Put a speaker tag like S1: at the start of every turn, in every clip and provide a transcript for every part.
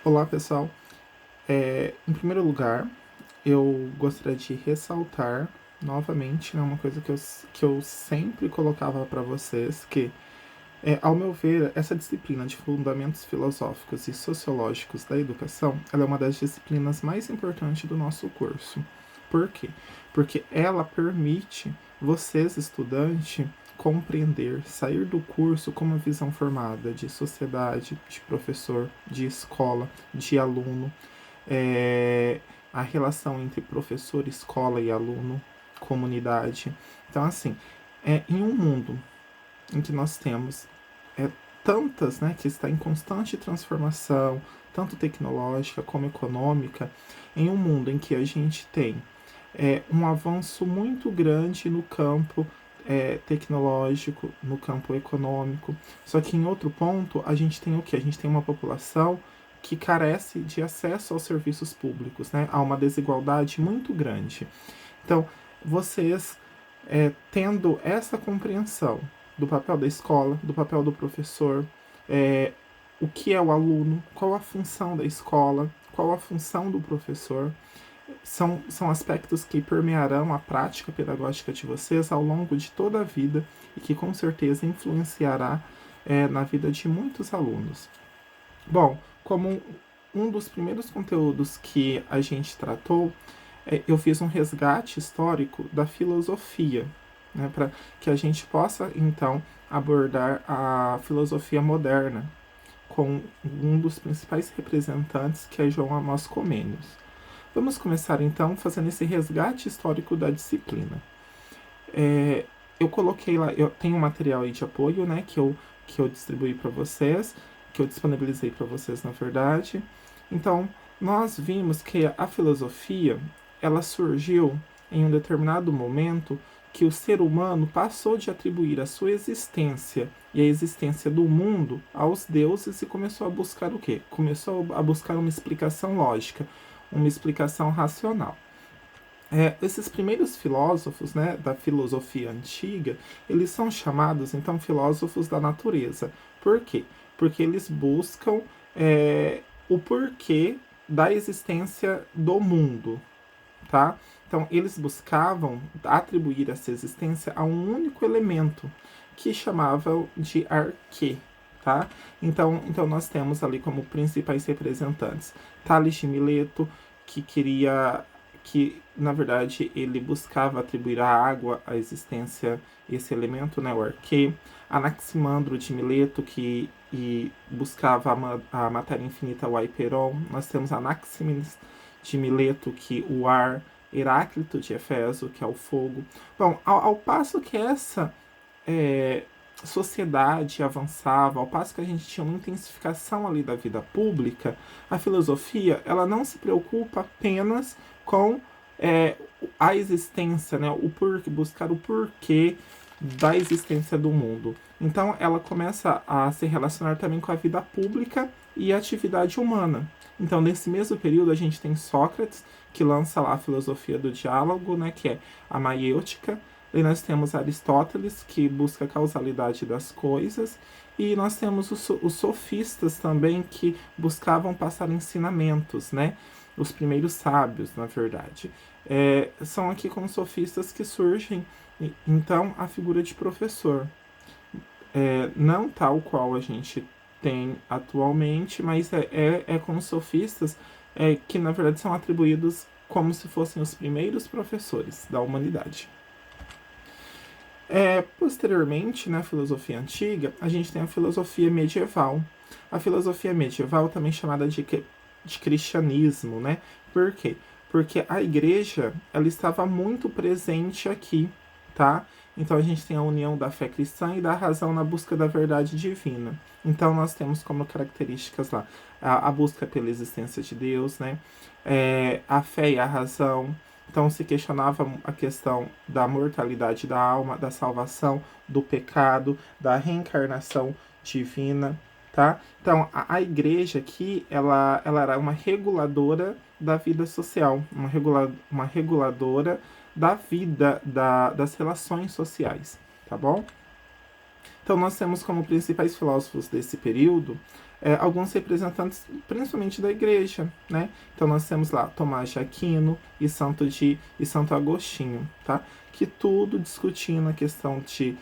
S1: Olá, pessoal. Em primeiro lugar, eu gostaria de ressaltar novamente, né, uma coisa que eu sempre colocava para vocês, que, ao meu ver, essa disciplina de fundamentos filosóficos e sociológicos da educação, ela é uma das disciplinas mais importantes do nosso curso. Por quê? Porque ela permite vocês, estudantes, compreender, sair do curso com uma visão formada de sociedade, de professor, de escola, de aluno, é, a relação entre professor, escola e aluno, comunidade. Então, assim, em um mundo em que nós temos é, tantas, né, que está em constante transformação, tanto tecnológica como econômica, em um mundo em que a gente tem um avanço muito grande no campo tecnológico, no campo econômico. Só que em outro ponto, a gente tem o que? A gente tem uma população que carece de acesso aos serviços públicos, né? Há uma desigualdade muito grande. Então, vocês tendo essa compreensão do papel da escola, do papel do professor, é, o que é o aluno, qual a função da escola, qual a função do professor, são aspectos que permearão a prática pedagógica de vocês ao longo de toda a vida e que com certeza influenciará na vida de muitos alunos. Bom, como um dos primeiros conteúdos que a gente tratou, eu fiz um resgate histórico da filosofia, né, para que a gente possa então abordar a filosofia moderna com um dos principais representantes, que é João Amós Comênios. Vamos começar então fazendo esse resgate histórico da disciplina. Eu coloquei lá, eu tenho um material aí de apoio, né, que eu distribuí para vocês, que eu disponibilizei para vocês, na verdade. Então, nós vimos que a filosofia, ela surgiu em um determinado momento que o ser humano passou de atribuir a sua existência e a existência do mundo aos deuses e começou a buscar o quê? Começou a buscar uma explicação lógica, uma explicação racional. Esses primeiros filósofos, né, da filosofia antiga, eles são chamados então filósofos da natureza. Por quê? Porque eles buscam o porquê da existência do mundo, tá? Então eles buscavam atribuir essa existência a um único elemento que chamavam de arquê, tá? Então nós temos ali como principais representantes Tales de Mileto, que na verdade ele buscava atribuir à água a existência, esse elemento, né, o arquê. Anaximandro de Mileto, que buscava a matéria infinita, o Hyperon. Nós temos Anaximenes de Mileto, que o ar. Heráclito de Éfeso, que é o fogo. Bom, ao passo que essa é, sociedade avançava, ao passo que a gente tinha uma intensificação ali da vida pública, a filosofia ela não se preocupa apenas com a existência, né, o porquê, buscar o porquê da existência do mundo. Então ela começa a se relacionar também com a vida pública e a atividade humana. Então, nesse mesmo período, a gente tem Sócrates, que lança lá a filosofia do diálogo, né, que é a maiêutica. E nós temos Aristóteles, que busca a causalidade das coisas. E nós temos os sofistas também, que buscavam passar ensinamentos, né? Os primeiros sábios, na verdade. São aqui como sofistas que surgem, então, a figura de professor. Não tal qual a gente tem atualmente, mas é com os sofistas que, na verdade, são atribuídos como se fossem os primeiros professores da humanidade. Posteriormente, na filosofia antiga, a gente tem a filosofia medieval. A filosofia medieval, também chamada de cristianismo, né? Por quê? Porque a igreja, ela estava muito presente aqui, tá? Então a gente tem a união da fé cristã e da razão na busca da verdade divina. Então nós temos como características lá a busca pela existência de Deus, né? A fé e a razão. Então se questionava a questão da mortalidade da alma, da salvação, do pecado, da reencarnação divina, tá? Então a igreja aqui, ela era uma reguladora da vida social, uma reguladora da vida, das relações sociais, tá bom? Então nós temos como principais filósofos desse período alguns representantes, principalmente da igreja, né? Então nós temos lá Tomás de Aquino e Santo Agostinho, tá? Que tudo discutindo a questão de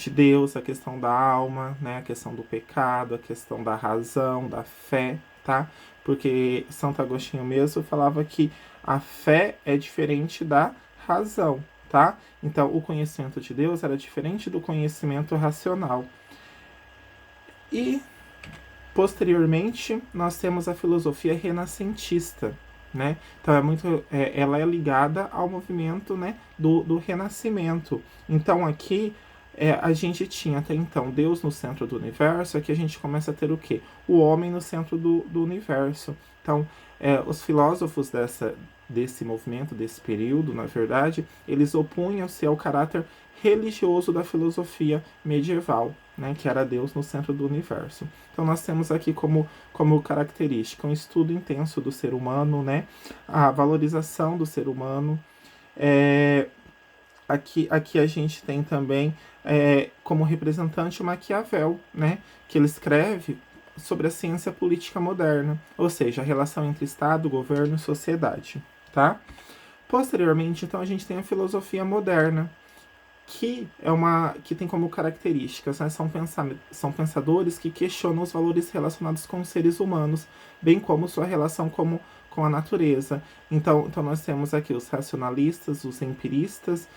S1: Deus, a questão da alma, né? A questão do pecado, a questão da razão, da fé, tá? Porque Santo Agostinho mesmo falava que a fé é diferente da razão, tá? Então o conhecimento de Deus era diferente do conhecimento racional. E posteriormente, nós temos a filosofia renascentista, né? Então ela é ligada ao movimento, né, do Renascimento. Então aqui a gente tinha até então Deus no centro do universo, aqui a gente começa a ter o quê? O homem no centro do universo. Então os filósofos desse movimento, desse período, na verdade, eles opunham-se ao caráter religioso da filosofia medieval, né, que era Deus no centro do universo. Então nós temos aqui como característica um estudo intenso do ser humano, né, a valorização do ser humano. Aqui a gente tem também como representante o Maquiavel, né, que ele escreve sobre a ciência política moderna, ou seja, a relação entre Estado, governo e sociedade, tá? Posteriormente, então, a gente tem a filosofia moderna, que tem como características, né, são pensadores que questionam os valores relacionados com os seres humanos, bem como sua relação com a natureza. Então nós temos aqui os racionalistas, os empiristas,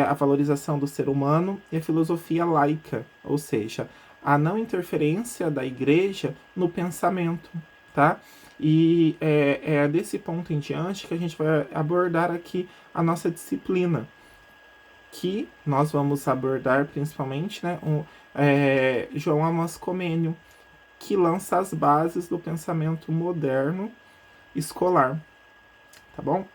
S1: a valorização do ser humano e a filosofia laica, ou seja, a não interferência da igreja no pensamento, tá? E é desse ponto em diante que a gente vai abordar aqui a nossa disciplina, que nós vamos abordar principalmente, né, João Amos Comênio, que lança as bases do pensamento moderno escolar, tá bom?